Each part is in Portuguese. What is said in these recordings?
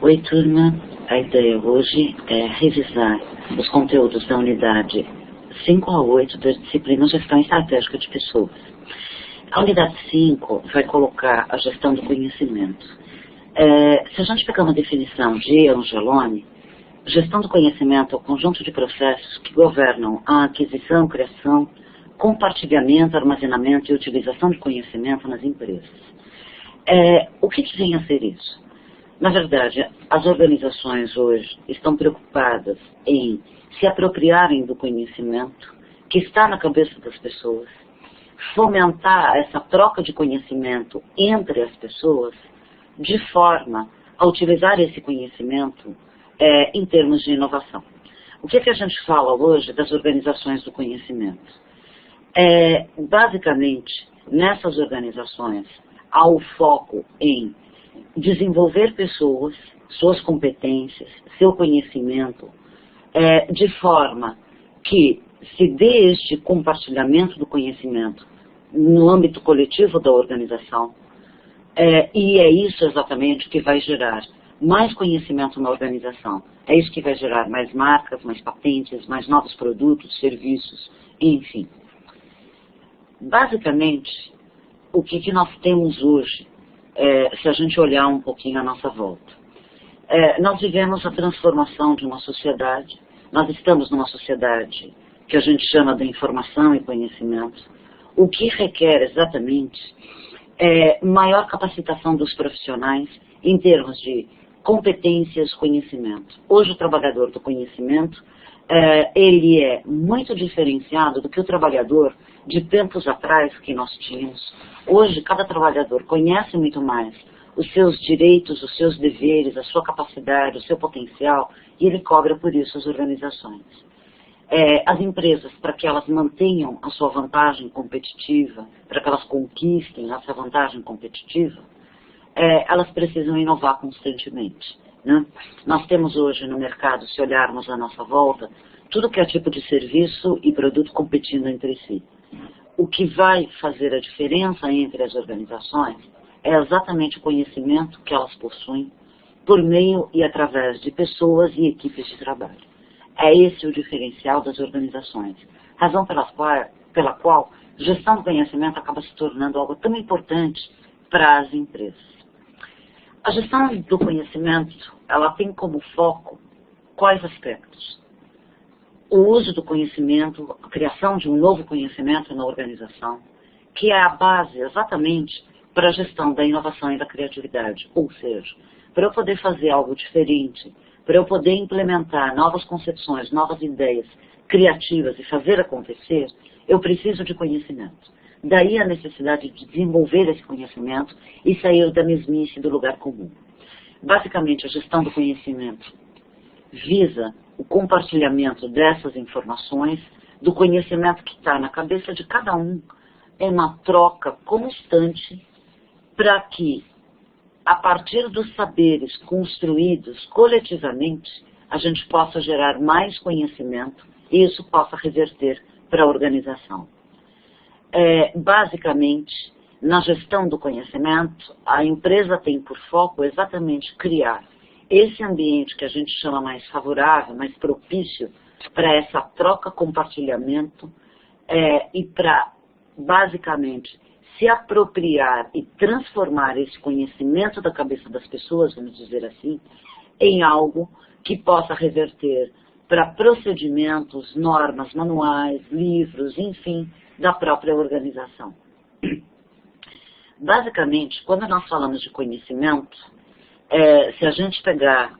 Oi, turma. A ideia hoje é revisar os conteúdos da unidade 5 a 8 da disciplina Gestão Estratégica de Pessoas. A unidade 5 vai colocar a gestão do conhecimento. Se a gente pegar uma definição de Angeloni, gestão do conhecimento é o conjunto de processos que governam a aquisição, criação, compartilhamento, armazenamento e utilização de conhecimento nas empresas. O que vem a ser isso? Na verdade, as organizações hoje estão preocupadas em se apropriarem do conhecimento que está na cabeça das pessoas, fomentar essa troca de conhecimento entre as pessoas, de forma a utilizar esse conhecimento em termos de inovação. O que a gente fala hoje das organizações do conhecimento? Basicamente, nessas organizações, há o foco em desenvolver pessoas, suas competências, seu conhecimento, de forma que se dê este compartilhamento do conhecimento no âmbito coletivo da organização, e é isso exatamente que vai gerar mais conhecimento na organização. É isso que vai gerar mais marcas, mais patentes, mais novos produtos, serviços, enfim. Basicamente, o que nós temos hoje, se a gente olhar um pouquinho à nossa volta, nós vivemos a transformação de uma sociedade, nós estamos numa sociedade que a gente chama de informação e conhecimento, o que requer exatamente maior capacitação dos profissionais em termos de competências, conhecimento. Hoje o trabalhador do conhecimento, ele é muito diferenciado do que o trabalhador de tempos atrás que nós tínhamos. Hoje cada trabalhador conhece muito mais os seus direitos, os seus deveres, a sua capacidade, o seu potencial, e ele cobra por isso as organizações. As empresas, para que elas mantenham a sua vantagem competitiva, para que elas conquistem essa vantagem competitiva, elas precisam inovar constantemente, né? Nós temos hoje no mercado, se olharmos à nossa volta, tudo que é tipo de serviço e produto competindo entre si. O que vai fazer a diferença entre as organizações é exatamente o conhecimento que elas possuem por meio e através de pessoas e equipes de trabalho. É esse o diferencial das organizações, razão pela qual gestão do conhecimento acaba se tornando algo tão importante para as empresas. A gestão do conhecimento, ela tem como foco quais aspectos? O uso do conhecimento, a criação de um novo conhecimento na organização, que é a base exatamente para a gestão da inovação e da criatividade. Ou seja, para eu poder fazer algo diferente, para eu poder implementar novas concepções, novas ideias criativas e fazer acontecer, eu preciso de conhecimento. Daí a necessidade de desenvolver esse conhecimento e sair da mesmice do lugar comum. Basicamente, a gestão do conhecimento visa o compartilhamento dessas informações, do conhecimento que está na cabeça de cada um, é uma troca constante para que, a partir dos saberes construídos coletivamente, a gente possa gerar mais conhecimento e isso possa reverter para a organização. Basicamente, na gestão do conhecimento, a empresa tem por foco exatamente criar esse ambiente que a gente chama mais favorável, mais propício para essa troca, compartilhamento e para, basicamente, se apropriar e transformar esse conhecimento da cabeça das pessoas, vamos dizer assim, em algo que possa reverter para procedimentos, normas, manuais, livros, enfim, da própria organização. Basicamente, quando nós falamos de conhecimento, se a gente pegar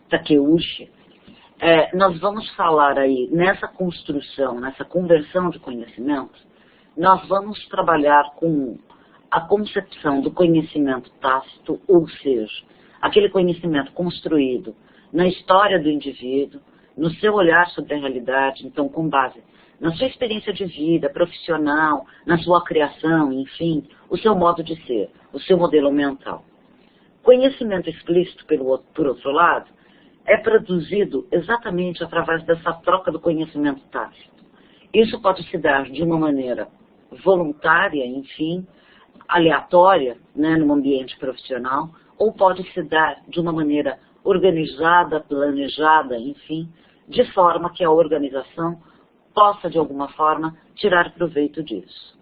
Takeuchi, nós vamos falar aí nessa construção, nessa conversão de conhecimento, nós vamos trabalhar com a concepção do conhecimento tácito, ou seja, aquele conhecimento construído na história do indivíduo, no seu olhar sobre a realidade, então com base na sua experiência de vida profissional, na sua criação, enfim, o seu modo de ser, o seu modelo mental. Conhecimento explícito, por outro lado, é produzido exatamente através dessa troca do conhecimento tácito. Isso pode se dar de uma maneira voluntária, enfim, aleatória, né, no ambiente profissional, ou pode se dar de uma maneira organizada, planejada, enfim, de forma que a organização possa, de alguma forma, tirar proveito disso.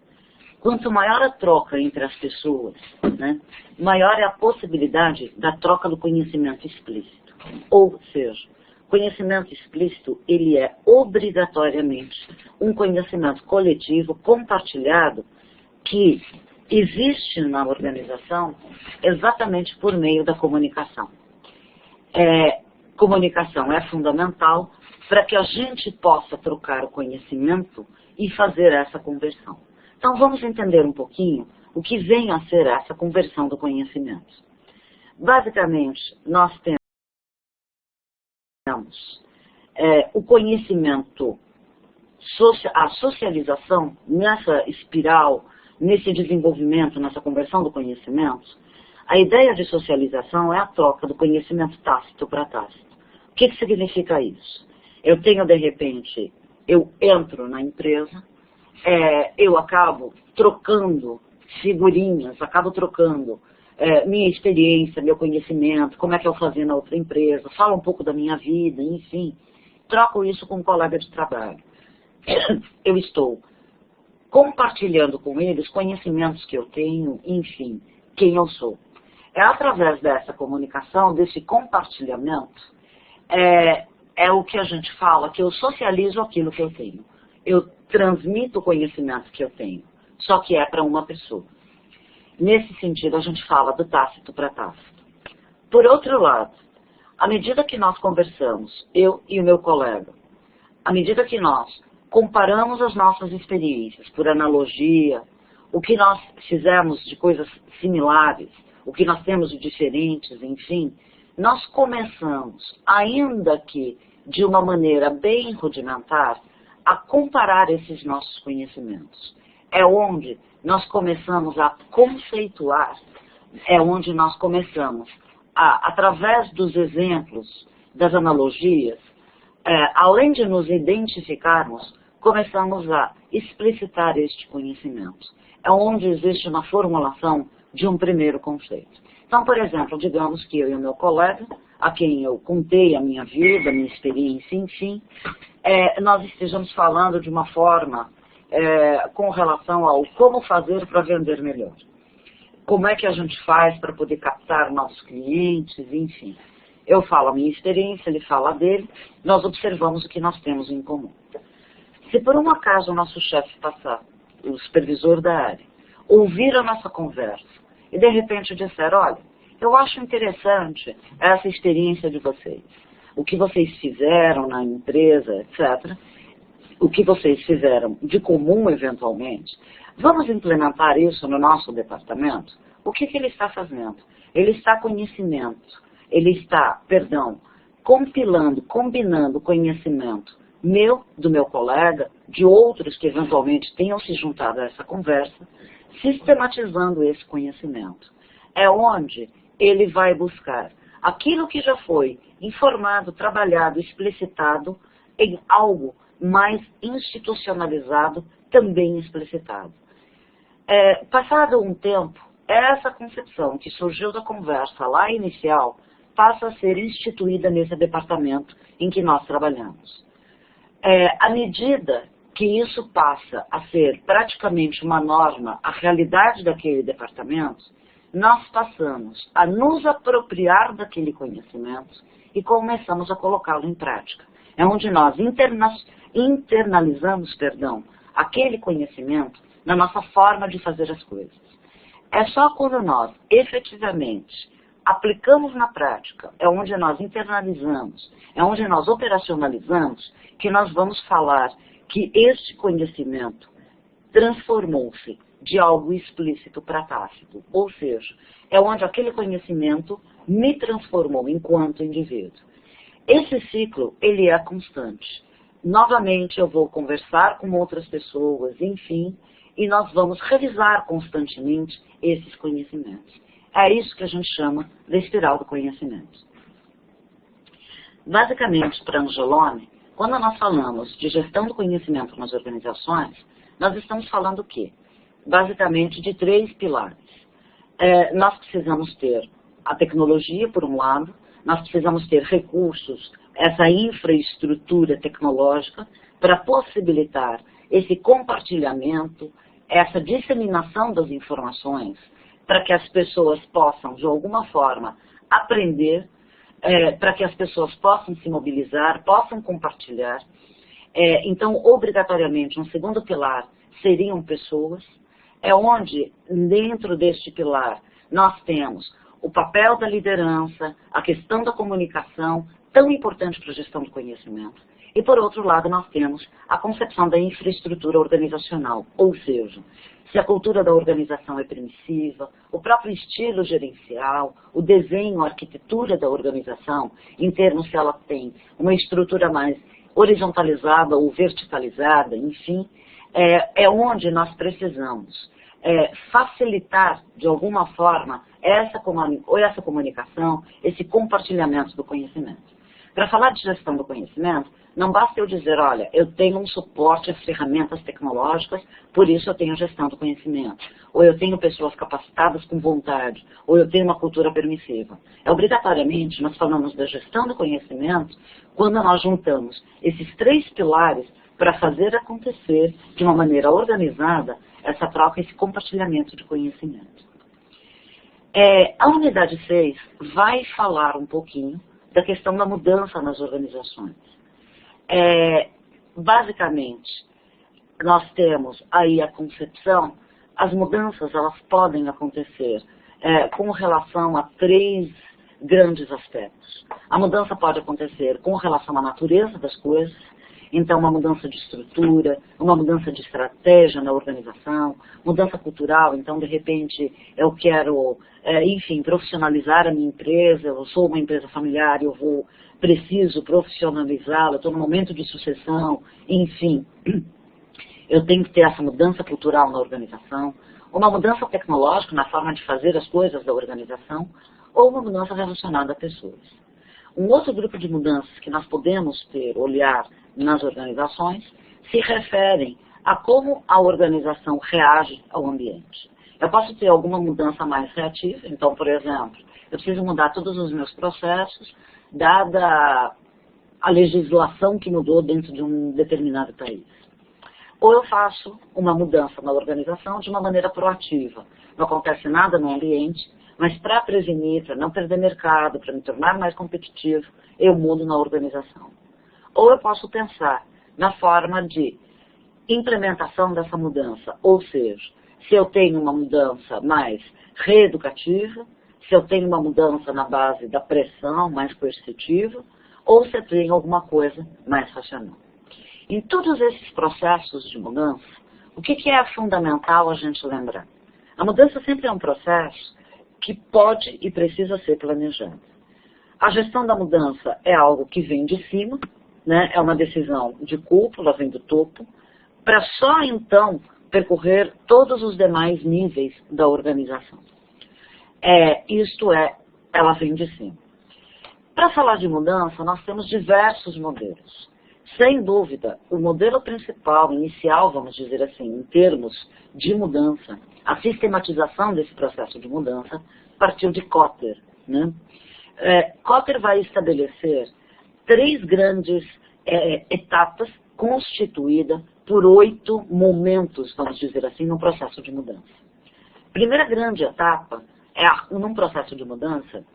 Quanto maior a troca entre as pessoas, né, maior é a possibilidade da troca do conhecimento explícito. Ou seja, conhecimento explícito, ele é obrigatoriamente um conhecimento coletivo, compartilhado, que existe na organização exatamente por meio da comunicação. Comunicação é fundamental para que a gente possa trocar o conhecimento e fazer essa conversão. Então vamos entender um pouquinho o que vem a ser essa conversão do conhecimento. Basicamente, nós temos o conhecimento, a socialização nessa espiral, nesse desenvolvimento, nessa conversão do conhecimento. A ideia de socialização é a troca do conhecimento tácito para tácito. O que significa isso? Eu tenho, de repente, eu entro na empresa, eu acabo trocando figurinhas, acabo trocando minha experiência, meu conhecimento, como é que eu fazia na outra empresa, falo um pouco da minha vida, enfim, troco isso com um colega de trabalho. Eu estou compartilhando com eles conhecimentos que eu tenho, enfim, quem eu sou. É através dessa comunicação, desse compartilhamento, é o que a gente fala, que eu socializo aquilo que eu tenho. Eu transmito o conhecimento que eu tenho, só que é para uma pessoa. Nesse sentido, a gente fala do tácito para tácito. Por outro lado, à medida que nós conversamos, eu e o meu colega, à medida que nós comparamos as nossas experiências, por analogia, o que nós fizemos de coisas similares, o que nós temos de diferentes, enfim, nós começamos, ainda que de uma maneira bem rudimentar, a comparar esses nossos conhecimentos. É onde nós começamos a conceituar, é onde nós começamos, através dos exemplos, das analogias, além de nos identificarmos, começamos a explicitar este conhecimento. É onde existe uma formulação de um primeiro conceito. Então, por exemplo, digamos que eu e o meu colega, a quem eu contei a minha vida, a minha experiência, enfim, nós estejamos falando de uma forma com relação ao como fazer para vender melhor. Como é que a gente faz para poder captar novos clientes, enfim. Eu falo a minha experiência, ele fala a dele, nós observamos o que nós temos em comum. Se por um acaso o nosso chefe passar, o supervisor da área, ouvir a nossa conversa e de repente disser, olha, eu acho interessante essa experiência de vocês, o que vocês fizeram na empresa, etc., o que vocês fizeram de comum eventualmente, vamos implementar isso no nosso departamento? O que ele está fazendo? Ele está compilando, combinando conhecimento meu, do meu colega, de outros que eventualmente tenham se juntado a essa conversa, sistematizando esse conhecimento. É onde ele vai buscar aquilo que já foi informado, trabalhado, explicitado em algo mais institucionalizado, também explicitado. Passado um tempo, essa concepção que surgiu da conversa lá inicial passa a ser instituída nesse departamento em que nós trabalhamos. À medida que isso passa a ser praticamente uma norma, a realidade daquele departamento, nós passamos a nos apropriar daquele conhecimento e começamos a colocá-lo em prática. É onde nós internalizamos, aquele conhecimento na nossa forma de fazer as coisas. É só quando nós efetivamente aplicamos na prática, é onde nós internalizamos, é onde nós operacionalizamos, que nós vamos falar que este conhecimento transformou-se de algo explícito para tácito. Ou seja, é onde aquele conhecimento me transformou enquanto indivíduo. Esse ciclo, ele é constante. Novamente eu vou conversar com outras pessoas, enfim, e nós vamos revisar constantemente esses conhecimentos. É isso que a gente chama de espiral do conhecimento. Basicamente, para Angeloni, quando nós falamos de gestão do conhecimento nas organizações, nós estamos falando o quê? basicamente de 3 pilares. Nós precisamos ter a tecnologia, por um lado, nós precisamos ter recursos, essa infraestrutura tecnológica, para possibilitar esse compartilhamento, essa disseminação das informações, para que as pessoas possam, de alguma forma, aprender, para que as pessoas possam se mobilizar, possam compartilhar. Então, obrigatoriamente, um segundo pilar seriam pessoas, onde, dentro deste pilar, nós temos o papel da liderança, a questão da comunicação, tão importante para a gestão do conhecimento. E, por outro lado, nós temos a concepção da infraestrutura organizacional, ou seja, se a cultura da organização é permissiva, o próprio estilo gerencial, o desenho, a arquitetura da organização, em termos se ela tem uma estrutura mais horizontalizada ou verticalizada, enfim, é onde nós precisamos facilitar, de alguma forma, essa comunicação, esse compartilhamento do conhecimento. Para falar de gestão do conhecimento, não basta eu dizer, olha, eu tenho um suporte às ferramentas tecnológicas, por isso eu tenho gestão do conhecimento. Ou eu tenho pessoas capacitadas com vontade, ou eu tenho uma cultura permissiva. Obrigatoriamente, nós falamos da gestão do conhecimento quando nós juntamos esses 3 pilares para fazer acontecer, de uma maneira organizada, essa troca, esse compartilhamento de conhecimento. A unidade 6 vai falar um pouquinho da questão da mudança nas organizações. Basicamente, nós temos aí a concepção, as mudanças elas podem acontecer com relação a 3 grandes aspectos. A mudança pode acontecer com relação à natureza das coisas, então uma mudança de estrutura, uma mudança de estratégia na organização, mudança cultural, então de repente eu quero, enfim, profissionalizar a minha empresa, eu sou uma empresa familiar, preciso profissionalizá-la, estou no momento de sucessão, enfim, eu tenho que ter essa mudança cultural na organização, uma mudança tecnológica na forma de fazer as coisas da organização, ou uma mudança relacionada a pessoas. Um outro grupo de mudanças que nós podemos olhar nas organizações se referem a como a organização reage ao ambiente. Eu posso ter alguma mudança mais reativa, então, por exemplo, eu preciso mudar todos os meus processos, dada a legislação que mudou dentro de um determinado país. Ou eu faço uma mudança na organização de uma maneira proativa. Não acontece nada no ambiente, mas para prevenir, para não perder mercado, para me tornar mais competitivo, eu mudo na organização. Ou eu posso pensar na forma de implementação dessa mudança, ou seja, se eu tenho uma mudança mais reeducativa, se eu tenho uma mudança na base da pressão mais coercitiva, ou se eu tenho alguma coisa mais racional. Em todos esses processos de mudança, o que é fundamental a gente lembrar? A mudança sempre é um processo que pode e precisa ser planejado. A gestão da mudança é algo que vem de cima, né? É uma decisão de cúpula, vem do topo, para só então percorrer todos os demais níveis da organização. Ela vem de cima. Para falar de mudança, nós temos diversos modelos. Sem dúvida, o modelo principal, inicial, vamos dizer assim, em termos de mudança, a sistematização desse processo de mudança, partiu de Kotter, né? Kotter vai estabelecer 3 grandes etapas constituídas por 8 momentos, vamos dizer assim, no processo de mudança. Primeira grande etapa, num processo de mudança,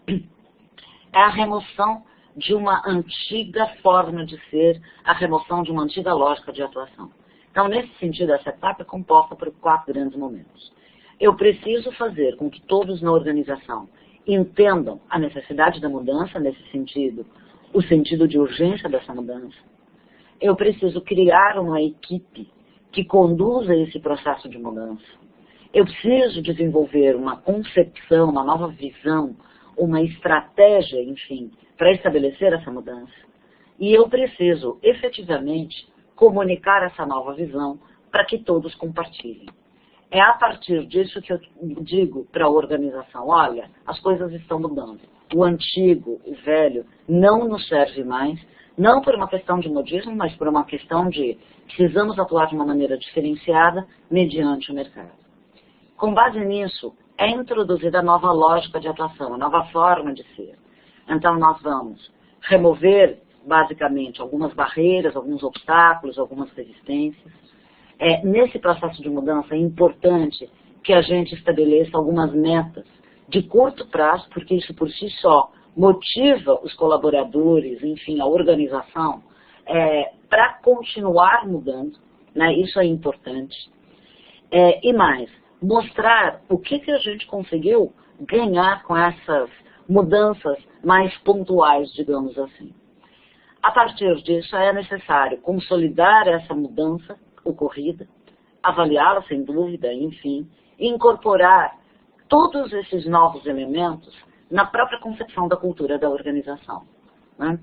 é a remoção de uma antiga forma de ser, a remoção de uma antiga lógica de atuação. Então, nesse sentido, essa etapa é composta por 4 grandes momentos. Eu preciso fazer com que todos na organização entendam a necessidade da mudança, nesse sentido, o sentido de urgência dessa mudança. Eu preciso criar uma equipe que conduza esse processo de mudança. Eu preciso desenvolver uma concepção, uma nova visão, uma estratégia, enfim, para estabelecer essa mudança. E eu preciso, efetivamente, comunicar essa nova visão para que todos compartilhem. É a partir disso que eu digo para a organização, olha, as coisas estão mudando. O antigo, o velho, não nos serve mais, Não por uma questão de modismo, mas por uma questão de precisamos atuar de uma maneira diferenciada mediante o mercado. Com base nisso, é introduzida a nova lógica de atuação, a nova forma de ser. Então, nós vamos remover, basicamente, algumas barreiras, alguns obstáculos, algumas resistências. Nesse processo de mudança é importante que a gente estabeleça algumas metas de curto prazo, porque isso por si só motiva os colaboradores, enfim, a organização, para continuar mudando, né? Isso é importante. E mais, mostrar o que a gente conseguiu ganhar com essas mudanças mais pontuais, digamos assim. A partir disso, é necessário consolidar essa mudança ocorrida, avaliá-la sem dúvida, enfim, e incorporar todos esses novos elementos na própria concepção da cultura da organização, né?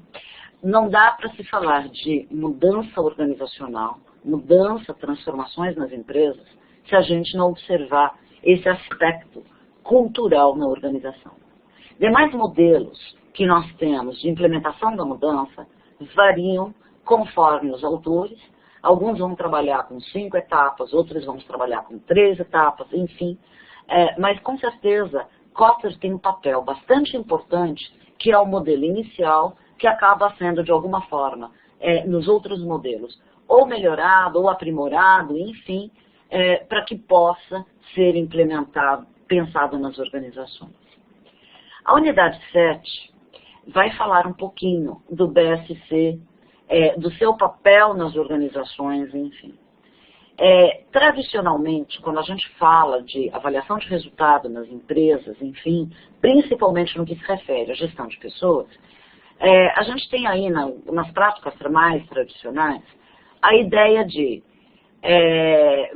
Não dá para se falar de mudança organizacional, mudança, transformações nas empresas, se a gente não observar esse aspecto cultural na organização. Demais modelos que nós temos de implementação da mudança variam conforme os autores. Alguns vão trabalhar com 5 etapas, outros vão trabalhar com 3 etapas, enfim. Mas com certeza, Kotter tem um papel bastante importante, que é o modelo inicial, que acaba sendo de alguma forma, nos outros modelos, ou melhorado, ou aprimorado, enfim, para que possa ser implementado, pensado nas organizações. A unidade 7 vai falar um pouquinho do BSC, do seu papel nas organizações, enfim. Tradicionalmente, quando a gente fala de avaliação de resultado nas empresas, enfim, principalmente no que se refere à gestão de pessoas, a gente tem aí nas práticas mais tradicionais a ideia de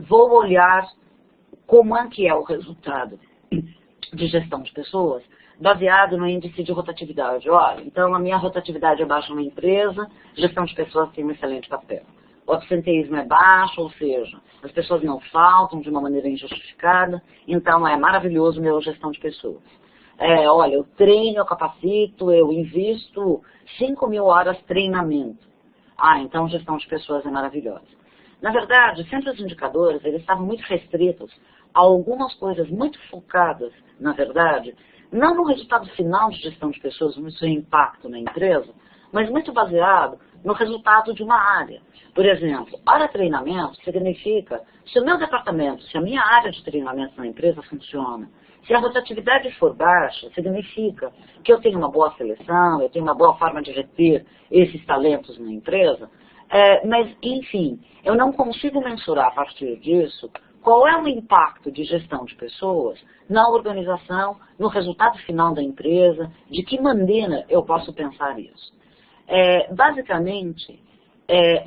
vou olhar como é que é o resultado de gestão de pessoas baseado no índice de rotatividade. Olha, então a minha rotatividade é baixa numa empresa, gestão de pessoas tem um excelente papel. O absenteísmo é baixo, ou seja, as pessoas não faltam de uma maneira injustificada, então é maravilhoso minha gestão de pessoas. Olha, eu treino, eu capacito, eu invisto 5.000 horas de treinamento. Então gestão de pessoas é maravilhosa. Na verdade, sempre os indicadores, eles estavam muito restritos a algumas coisas muito focadas, na verdade, não no resultado final de gestão de pessoas, no seu impacto na empresa, mas muito baseado no resultado de uma área. Por exemplo, área de treinamento significa se o meu departamento, se a minha área de treinamento na empresa funciona, se a rotatividade for baixa, significa que eu tenho uma boa seleção, eu tenho uma boa forma de reter esses talentos na empresa, mas, enfim, eu não consigo mensurar a partir disso qual é o impacto de gestão de pessoas na organização, no resultado final da empresa, de que maneira eu posso pensar isso. Basicamente,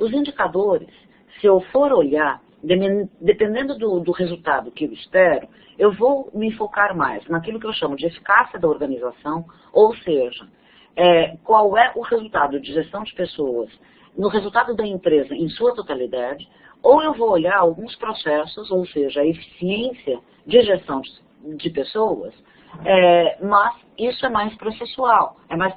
os indicadores, se eu for olhar, dependendo do resultado que eu espero, eu vou me focar mais naquilo que eu chamo de eficácia da organização, ou seja, qual é o resultado de gestão de pessoas no resultado da empresa em sua totalidade, ou eu vou olhar alguns processos, ou seja, a eficiência de gestão de pessoas, mas isso é mais processual, é mais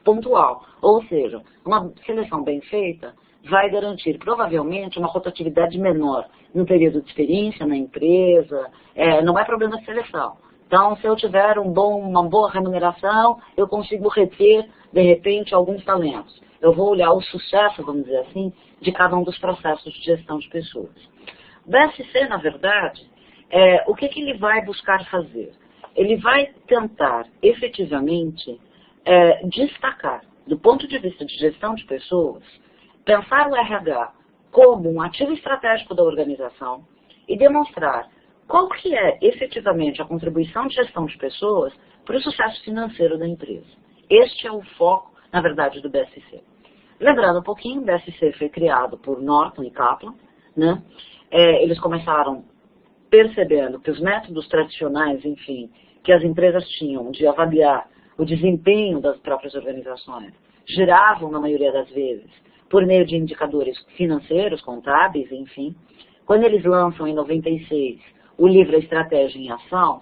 pontual. Ou seja, uma seleção bem feita vai garantir provavelmente uma rotatividade menor no período de experiência na empresa, não é problema de seleção. Então, se eu tiver uma boa remuneração, eu consigo reter, de repente, alguns talentos. Eu vou olhar o sucesso, vamos dizer assim, de cada um dos processos de gestão de pessoas. O BSC, na verdade, o que ele vai buscar fazer? Ele vai tentar, efetivamente, destacar, do ponto de vista de gestão de pessoas, pensar o RH como um ativo estratégico da organização e demonstrar qual que é, efetivamente, a contribuição de gestão de pessoas para o sucesso financeiro da empresa. Este é o foco, na verdade, do BSC. Lembrando um pouquinho, o BSC foi criado por Norton e Kaplan, né? Eles começaram percebendo que os métodos tradicionais, enfim, que as empresas tinham de avaliar o desempenho das próprias organizações, giravam, na maioria das vezes, por meio de indicadores financeiros, contábeis, enfim. Quando eles lançam, em 96, o livro A Estratégia em Ação,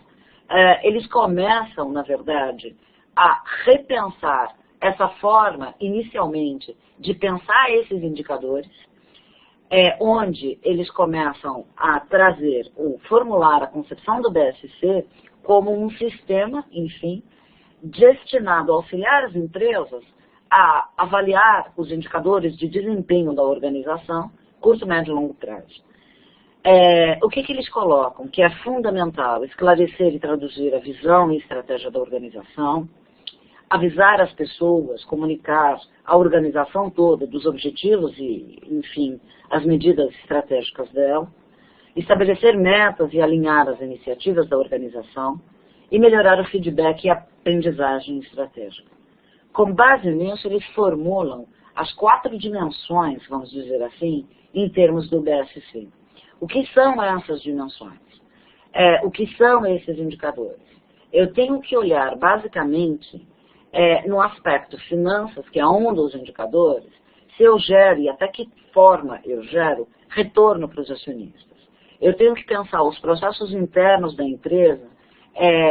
eles começam, na verdade, a repensar essa forma, inicialmente, de pensar esses indicadores, onde eles começam a trazer, ou formular a concepção do BSC como um sistema, enfim, destinado a auxiliar as empresas a avaliar os indicadores de desempenho da organização, curto, médio e longo prazo. O que eles colocam? Que é fundamental esclarecer e traduzir a visão e estratégia da organização, avisar as pessoas, comunicar a organização toda dos objetivos e, enfim, as medidas estratégicas dela, estabelecer metas e alinhar as iniciativas da organização e melhorar o feedback e a aprendizagem estratégica. Com base nisso, eles formulam as 4 dimensões, vamos dizer assim, em termos do BSC. O que são essas dimensões? O que são esses indicadores? Eu tenho que olhar, basicamente, no aspecto finanças, que é um dos indicadores, se eu gero e até que forma eu gero retorno para os acionistas. Eu tenho que pensar os processos internos da empresa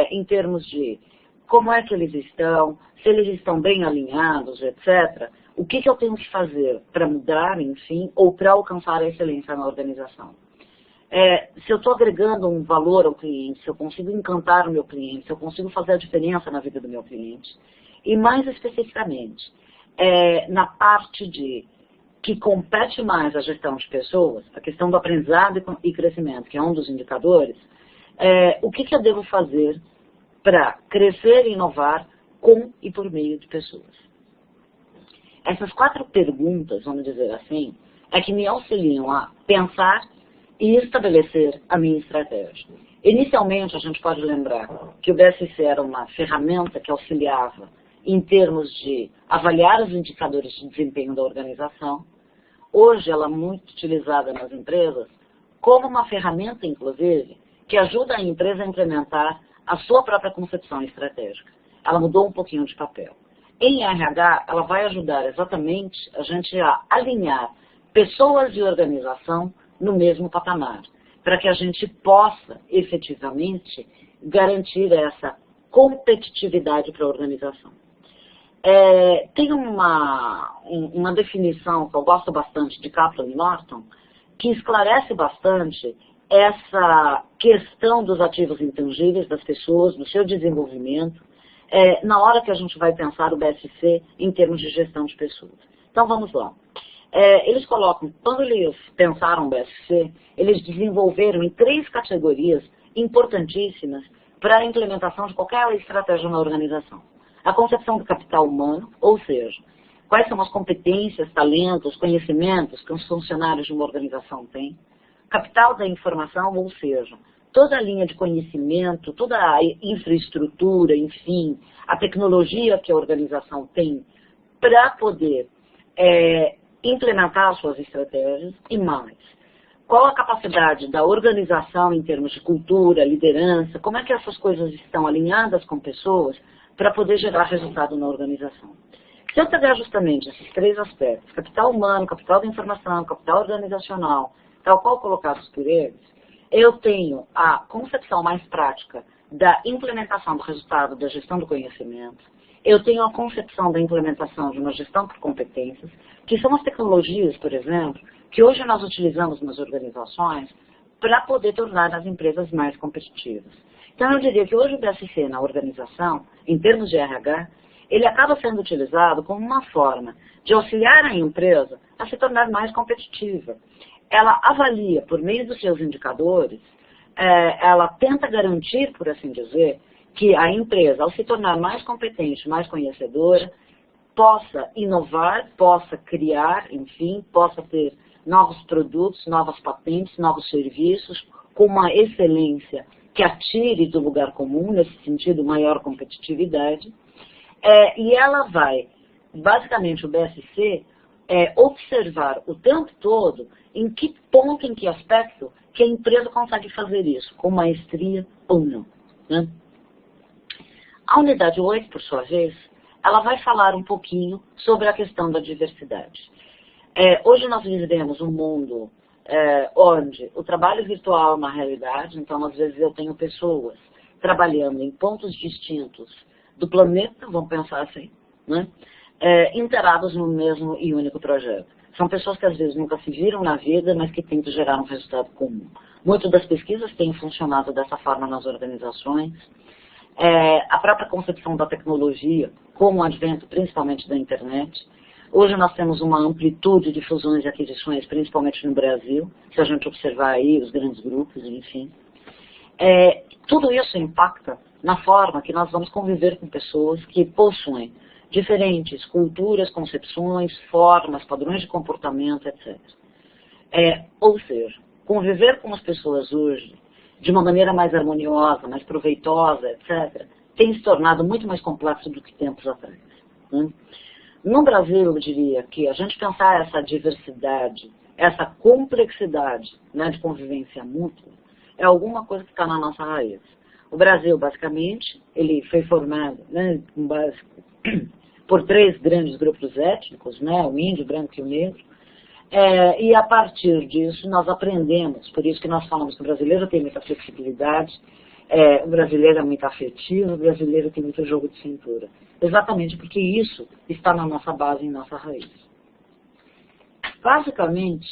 em termos de como é que eles estão, se eles estão bem alinhados, etc. O que eu tenho que fazer para mudar, enfim, ou para alcançar a excelência na organização. Se eu estou agregando um valor ao cliente, se eu consigo encantar o meu cliente, se eu consigo fazer a diferença na vida do meu cliente. E mais especificamente, na parte que compete mais a gestão de pessoas, a questão do aprendizado e crescimento, que é um dos indicadores, o que eu devo fazer para crescer e inovar com e por meio de pessoas. Essas 4 perguntas, vamos dizer assim, que me auxiliam a pensar e estabelecer a minha estratégia. Inicialmente, a gente pode lembrar que o BSC era uma ferramenta que auxiliava em termos de avaliar os indicadores de desempenho da organização. Hoje, ela é muito utilizada nas empresas como uma ferramenta, inclusive, que ajuda a empresa a implementar a sua própria concepção estratégica. Ela mudou um pouquinho de papel. Em RH, ela vai ajudar exatamente a gente a alinhar pessoas e organização no mesmo patamar, para que a gente possa, efetivamente, garantir essa competitividade para a organização. Tem uma definição que eu gosto bastante de Kaplan e Norton, que esclarece bastante essa questão dos ativos intangíveis das pessoas, do seu desenvolvimento, na hora que a gente vai pensar o BSC em termos de gestão de pessoas. Então vamos lá. Eles colocam, quando eles pensaram o BSC, eles desenvolveram em 3 categorias importantíssimas para a implementação de qualquer estratégia na organização. A concepção do capital humano, ou seja, quais são as competências, talentos, conhecimentos que os funcionários de uma organização têm. Capital da informação, ou seja, toda a linha de conhecimento, toda a infraestrutura, enfim, a tecnologia que a organização tem para poder implementar suas estratégias e mais. Qual a capacidade da organização em termos de cultura, liderança, como é que essas coisas estão alinhadas com pessoas para poder gerar resultado na organização. Se eu pegar justamente esses 3 aspectos, capital humano, capital da informação, capital organizacional, tal qual colocados por eles, eu tenho a concepção mais prática da implementação do resultado da gestão do conhecimento, eu tenho a concepção da implementação de uma gestão por competências, que são as tecnologias, por exemplo, que hoje nós utilizamos nas organizações para poder tornar as empresas mais competitivas. Então eu diria que hoje o BSC na organização, em termos de RH, ele acaba sendo utilizado como uma forma de auxiliar a empresa a se tornar mais competitiva. Ela avalia, por meio dos seus indicadores, ela tenta garantir, por assim dizer, que a empresa, ao se tornar mais competente, mais conhecedora, possa inovar, possa criar, enfim, possa ter novos produtos, novas patentes, novos serviços, com uma excelência que atire do lugar comum, nesse sentido, maior competitividade. E ela vai, basicamente o BSC, observar o tempo todo em que ponto, em que aspecto que a empresa consegue fazer isso, com maestria ou não. Né? A unidade 8, por sua vez, ela vai falar um pouquinho sobre a questão da diversidade. Hoje nós vivemos um mundo onde o trabalho virtual é uma realidade, então às vezes eu tenho pessoas trabalhando em pontos distintos do planeta, vamos pensar assim, né? Inteirados no mesmo e único projeto. São pessoas que às vezes nunca se viram na vida, mas que tentam gerar um resultado comum. Muitas das pesquisas têm funcionado dessa forma nas organizações. A própria concepção da tecnologia, com o advento principalmente da internet. Hoje nós temos uma amplitude de fusões e aquisições, principalmente no Brasil, se a gente observar aí os grandes grupos, enfim. Tudo isso impacta na forma que nós vamos conviver com pessoas que possuem diferentes culturas, concepções, formas, padrões de comportamento, etc. Ou seja, conviver com as pessoas hoje de uma maneira mais harmoniosa, mais proveitosa, etc., tem se tornado muito mais complexo do que tempos atrás. Né? No Brasil, eu diria que a gente pensar essa diversidade, essa complexidade, né, de convivência mútua, é alguma coisa que está na nossa raiz. O Brasil, basicamente, ele foi formado, né, por 3 grandes grupos étnicos, né, o índio, o branco e o negro, e a partir disso nós aprendemos, por isso que nós falamos que o brasileiro tem muita flexibilidade, o brasileiro é muito afetivo, o brasileiro tem muito jogo de cintura. Exatamente porque isso está na nossa base, em nossa raiz. Basicamente,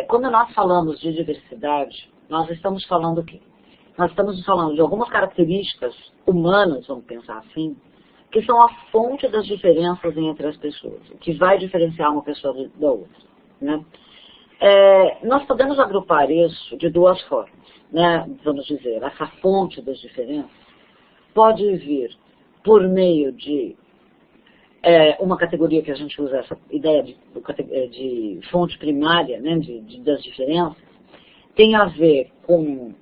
quando nós falamos de diversidade, nós estamos falando o quê? Nós estamos falando de algumas características humanas, vamos pensar assim, que são a fonte das diferenças entre as pessoas, o que vai diferenciar uma pessoa da outra. Né? Nós podemos agrupar isso de 2 formas, né? Vamos dizer, essa fonte das diferenças pode vir por meio de uma categoria que a gente usa, essa ideia de fonte primária, né? Das diferenças, tem a ver com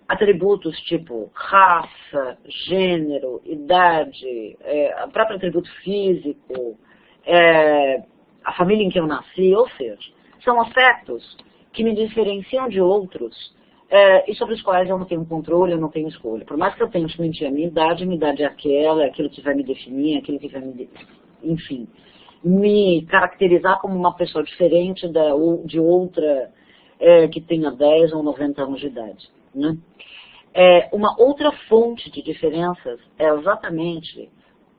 atributos tipo raça, gênero, idade, o próprio atributo físico, a família em que eu nasci, ou seja, são aspectos que me diferenciam de outros e sobre os quais eu não tenho controle, eu não tenho escolha. Por mais que eu tente mentir a minha idade é aquela, é aquilo que vai me definir, é aquilo que vai enfim, me caracterizar como uma pessoa diferente de outra que tenha 10 ou 90 anos de idade. Né? Uma outra fonte de diferenças é exatamente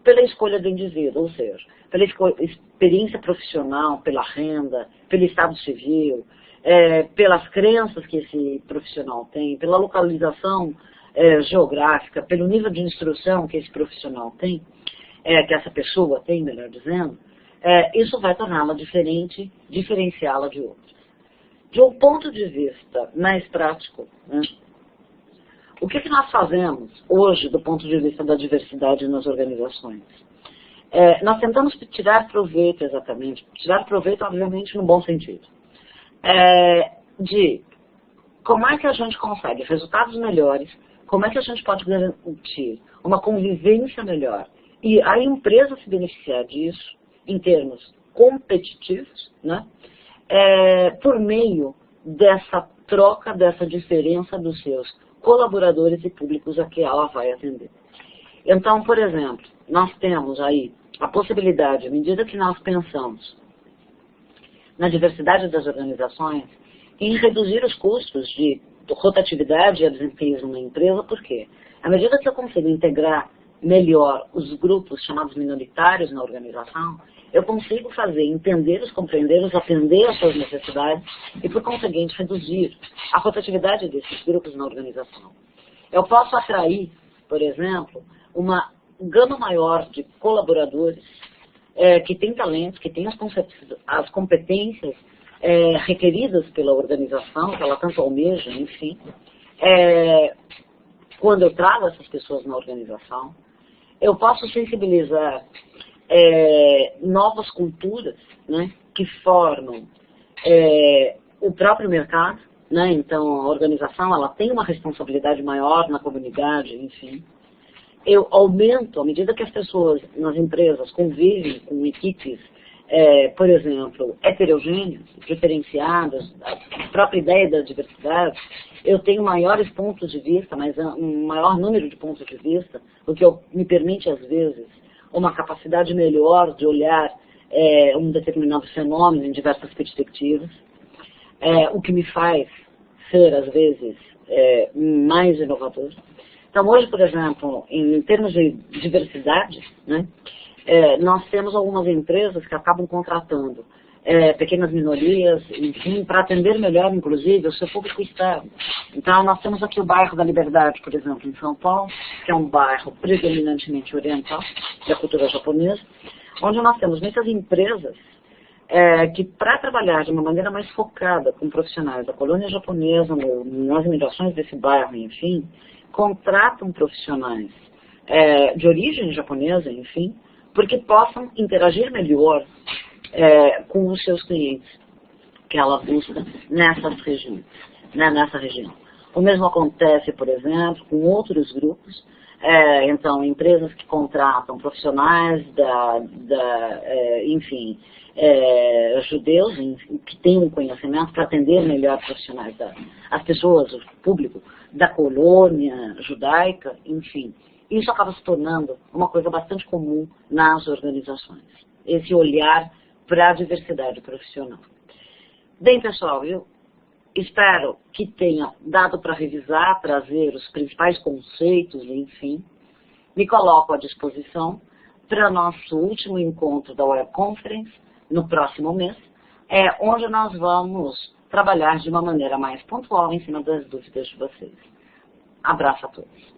pela escolha do indivíduo, ou seja, pela experiência profissional, pela renda, pelo estado civil, pelas crenças que esse profissional tem, pela localização geográfica, pelo nível de instrução que esse profissional tem, que essa pessoa tem, melhor dizendo, isso vai torná-la diferente, diferenciá-la de outros. De um ponto de vista mais prático, né, o que nós fazemos hoje do ponto de vista da diversidade nas organizações? Nós tentamos tirar proveito, exatamente, tirar proveito, obviamente, no bom sentido, de como é que a gente consegue resultados melhores, como é que a gente pode garantir uma convivência melhor e a empresa se beneficiar disso em termos competitivos, né? Por meio dessa troca, dessa diferença dos seus colaboradores e públicos a que ela vai atender. Então, por exemplo, nós temos aí a possibilidade, à medida que nós pensamos na diversidade das organizações, em reduzir os custos de rotatividade e absenteísmo na empresa, por quê? À medida que eu consigo integrar melhor os grupos chamados minoritários na organização, eu consigo entendê-los, compreendê-los, atender às suas necessidades e, por conseguinte, reduzir a rotatividade desses grupos na organização. Eu posso atrair, por exemplo, uma gama maior de colaboradores que têm talentos, que têm as competências requeridas pela organização, que ela tanto almeja, enfim, quando eu trago essas pessoas na organização. Eu posso sensibilizar novas culturas, né, que formam o próprio mercado, né? Então a organização ela tem uma responsabilidade maior na comunidade, enfim. Eu aumento, à medida que as pessoas nas empresas convivem com equipes, por exemplo, heterogêneas, diferenciadas, a própria ideia da diversidade, eu tenho maiores pontos de vista, mas um maior número de pontos de vista, o que me permite, às vezes, uma capacidade melhor de olhar um determinado fenômeno em diversas perspectivas, o que me faz ser, às vezes, mais inovador. Então, hoje, por exemplo, em termos de diversidade, né, nós temos algumas empresas que acabam contratando pequenas minorias, enfim, para atender melhor, inclusive, o seu público externo. Então, nós temos aqui o bairro da Liberdade, por exemplo, em São Paulo, que é um bairro predominantemente oriental, da cultura japonesa, onde nós temos muitas empresas que, para trabalhar de uma maneira mais focada com profissionais da colônia japonesa, nas imigrações desse bairro, enfim, contratam profissionais de origem japonesa, enfim, porque possam interagir melhor com os seus clientes que ela busca nessas regiões, né, nessa região. O mesmo acontece, por exemplo, com outros grupos. Então, empresas que contratam profissionais enfim, judeus, que têm um conhecimento para atender melhor profissionais, as pessoas, o público da colônia judaica, enfim. Isso acaba se tornando uma coisa bastante comum nas organizações, esse olhar para a diversidade profissional. Bem, pessoal, eu espero que tenha dado para revisar, trazer os principais conceitos, enfim. Me coloco à disposição para nosso último encontro da Web Conference, no próximo mês, onde nós vamos trabalhar de uma maneira mais pontual em cima das dúvidas de vocês. Abraço a todos.